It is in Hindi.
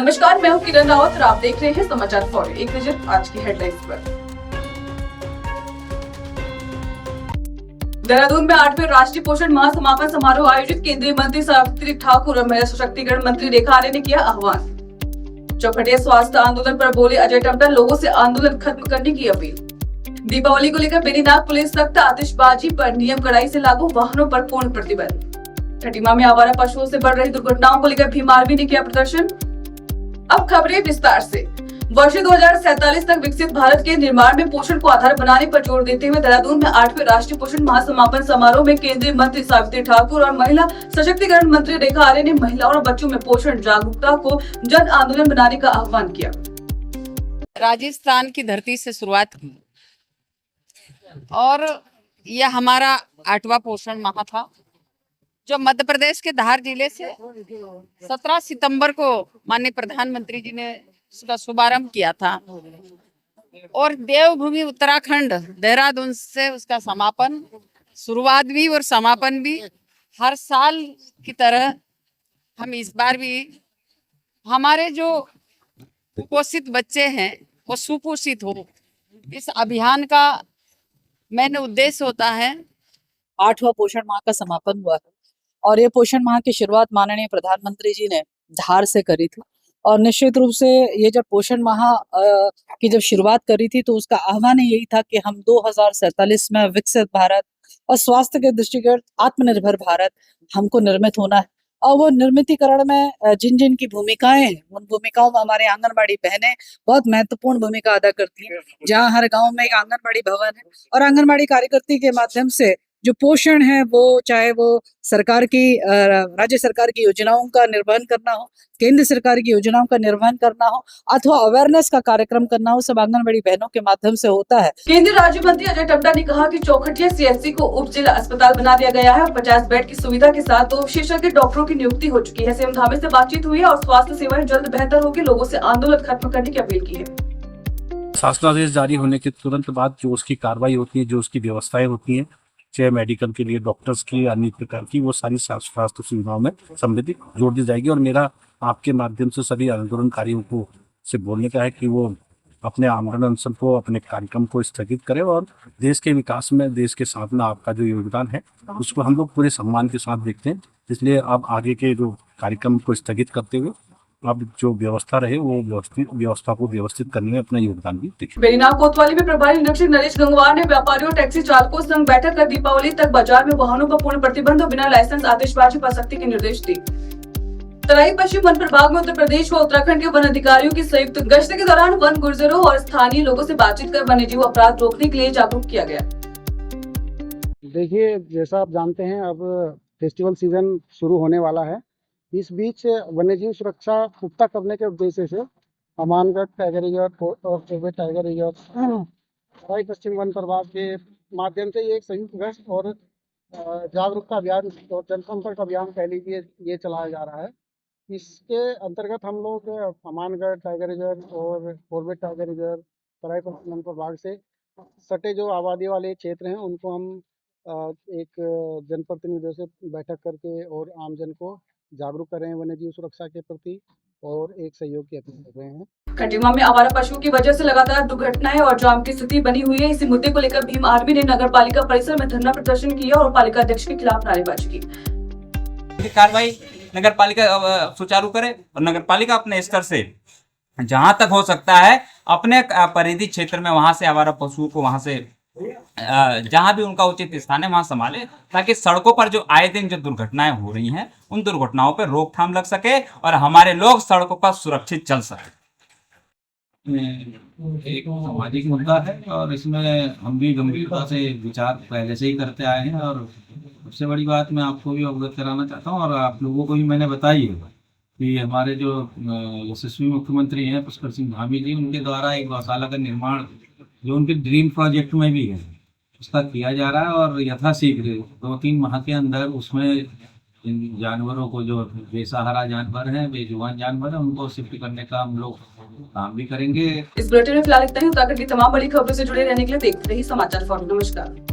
नमस्कार, मैं हूं किरण रावत और आप देख रहे हैं समाचार फॉर। एक नजर आज की हेडलाइंस पर। देहरादून में 8वें राष्ट्रीय पोषण माह समापन समारोह आयोजित। केंद्रीय मंत्री सावित्री ठाकुर और महिला सशक्तिकरण मंत्री रेखा आर्य ने किया आह्वान। चौखटिया स्वास्थ्य आंदोलन पर बोले अजय टम्टा, लोगों से आंदोलन खत्म करने की अपील। दीपावली को लेकर बेनीनाग पुलिस सख्त, आतिशबाजी पर नियम कड़ाई से लागू, वाहनों पर पूर्ण प्रतिबंध। खटीमा में आवारा पशुओं से बढ़ रही दुर्घटनाओं को लेकर भीम आर्मी ने किया प्रदर्शन। अब खबरें विस्तार से। वर्ष 2047 तक विकसित भारत के निर्माण में पोषण को आधार बनाने पर जोर देते हुए देहरादून में 8वें राष्ट्रीय पोषण माह समापन समारोह में केंद्रीय मंत्री सावित्री ठाकुर और महिला सशक्तिकरण मंत्री रेखा आर्य ने महिलाओं और बच्चों में पोषण जागरूकता को जन आंदोलन बनाने का आह्वान किया। राजस्थान की धरती से शुरुआत की और यह हमारा 8वां पोषण माह था, जो मध्य प्रदेश के धार जिले से 17 सितंबर को माननीय प्रधानमंत्री जी ने उसका शुभारंभ किया था और देवभूमि उत्तराखंड देहरादून से उसका समापन, शुरुआत भी और समापन भी हर साल की तरह हम इस बार भी हमारे जो कुपोषित बच्चे हैं वो सुपोषित हो, इस अभियान का मेन उद्देश्य होता है। 8वां पोषण माह का समापन हुआ है और ये पोषण माह की शुरुआत माननीय प्रधानमंत्री जी ने धार से करी थी और निश्चित रूप से ये जब पोषण माह की जब शुरुआत करी थी तो उसका आह्वान यही था कि हम 2047 में विकसित भारत और स्वास्थ्य के दृष्टिगत आत्मनिर्भर भारत हमको निर्मित होना है। और वो निर्मितीकरण में जिन जिन की भूमिकाएं हैं उन भूमिकाओं में हमारे आंगनबाड़ी बहनें बहुत महत्वपूर्ण भूमिका अदा करती हैं। जहाँ हर गांव में एक आंगनबाड़ी भवन है और आंगनबाड़ी कार्यकर्ती के माध्यम से जो पोषण है वो चाहे वो सरकार की राज्य सरकार की योजनाओं का निर्वहन करना हो, केंद्र सरकार की योजनाओं का निर्वहन करना हो अथवा अवेयरनेस का कार्यक्रम करना हो, सब आंगनबाड़ी बहनों के माध्यम से होता है। केंद्रीय राज्य मंत्री अजय टम्टा ने कहा कि चौखटिया सीएचसी को उप जिला अस्पताल बना दिया गया है। 50 बेड की सुविधा के साथ 2 विशेषज्ञ डॉक्टरों की नियुक्ति हो चुकी है। सीएम धामी से बातचीत हुई है और स्वास्थ्य सेवाएं जल्द बेहतर होगी, लोगों से आंदोलन खत्म करने की अपील की है। शासनादेश जारी होने के तुरंत बाद जो उसकी कार्रवाई होती है, जो उसकी व्यवस्थाएं होती हैं, चाहे मेडिकल के लिए डॉक्टर्स की अन्य प्रकार की, वो सारी स्वास्थ्य सुविधाओं में समृद्धि जोड़ दी जाएगी। और मेरा आपके माध्यम से सभी आंदोलनकारियों को से बोलने का है कि वो अपने आंदोलन अनशन को, अपने कार्यक्रम को स्थगित करें और देश के विकास में, देश के साथ में आपका जो योगदान है उसको हम लोग पूरे सम्मान के साथ देखते हैं। इसलिए अब आगे के जो कार्यक्रम को स्थगित करते हुए अब जो व्यवस्था रहे वो व्यवस्था को व्यवस्थित करने में अपना योगदान भी देखें। बेनीनाग कोतवाली में प्रभारी निरीक्षक नरेश गंगवार ने व्यापारियों और टैक्सी चालकों संग बैठक कर दीपावली तक बाजार में वाहनों पर पूर्ण प्रतिबंध और बिना लाइसेंस आतिशबाजी पर सख्ती के निर्देश दिए। तराई पश्चिम वन प्रभाग में उत्तर प्रदेश व उत्तराखंड के वन अधिकारियों की संयुक्त गश्त के दौरान वन गुर्जरों और स्थानीय लोगों से बातचीत कर वन्यजीव अपराध रोकने के लिए जागरूक किया गया। देखिए, जैसा आप जानते हैं अब फेस्टिवल सीजन शुरू होने वाला है। इस बीच वन्यजीव सुरक्षा पुख्ता करने के उद्देश्य से हमानगढ़ टाइगर रिजर्व और चौबे टाइगर रिजर्व तराई पश्चिम वन प्रभाग के माध्यम से ये एक संयुक्त गश्त और जागरूकता अभियान और जनसंपर्क अभियान कह लीजिए ये चलाया जा रहा है। इसके अंतर्गत हम लोग हमानगढ़ टाइगर रिजर्व और चौबे टाइगर रिजर्व तराई पश्चिम वन प्रभाग से सटे जो आबादी वाले क्षेत्र हैं उनको हम एक जनप्रतिनिधियों से बैठक करके और आमजन को जागरूक कर रहे हैं वन्यजीव सुरक्षा के प्रति और एक सहयोग की अपील कर रहे हैं। खटीमा में आवारा पशुओं की वजह से लगातार दुर्घटनाएं और जाम की स्थिति बनी हुई है। इसी मुद्दे को लेकर भीम आर्मी ने नगर पालिका परिसर में धरना प्रदर्शन किया और पालिका अध्यक्ष के खिलाफ नारेबाजी की। कार्रवाई नगर पालिका सुचारू करे और नगर पालिका अपने स्तर से जहां तक हो सकता है अपने परिधि क्षेत्र में वहां से आवारा पशुओं को वहां से जहां भी उनका उचित स्थान है वहां संभाले, ताकि सड़कों पर जो आए दिन जो दुर्घटनाएं हो रही हैं उन दुर्घटनाओं पर रोकथाम लग सके और हमारे लोग सड़कों पर सुरक्षित चल सके। एक सामाजिक मुद्दा है और इसमें हम भी गंभीरता से विचार पहले से ही करते आए हैं और सबसे बड़ी बात मैं आपको भी अवगत कराना चाहता हूँ और आप लोगों को भी मैंने बताई है कि हमारे जो यशस्वी मुख्यमंत्री हैं पुष्कर सिंह धामी जी, उनके द्वारा एक गौशाला का निर्माण जो उनके ड्रीम प्रोजेक्ट में भी है उसका किया जा रहा है और यथाशीघ्र 2-3 माह के अंदर उसमें इन जानवरों को जो बेसहारा जानवर हैं, बेजुबान जानवर हैं, उनको शिफ्ट करने का हम लोग काम भी करेंगे। इस बुलेटिन में फिलहाल इतना ही। उत्तराखंड की तमाम बड़ी खबरों से जुड़े रहने के लिए देखते रहिए समाचार फॉर। नमस्कार।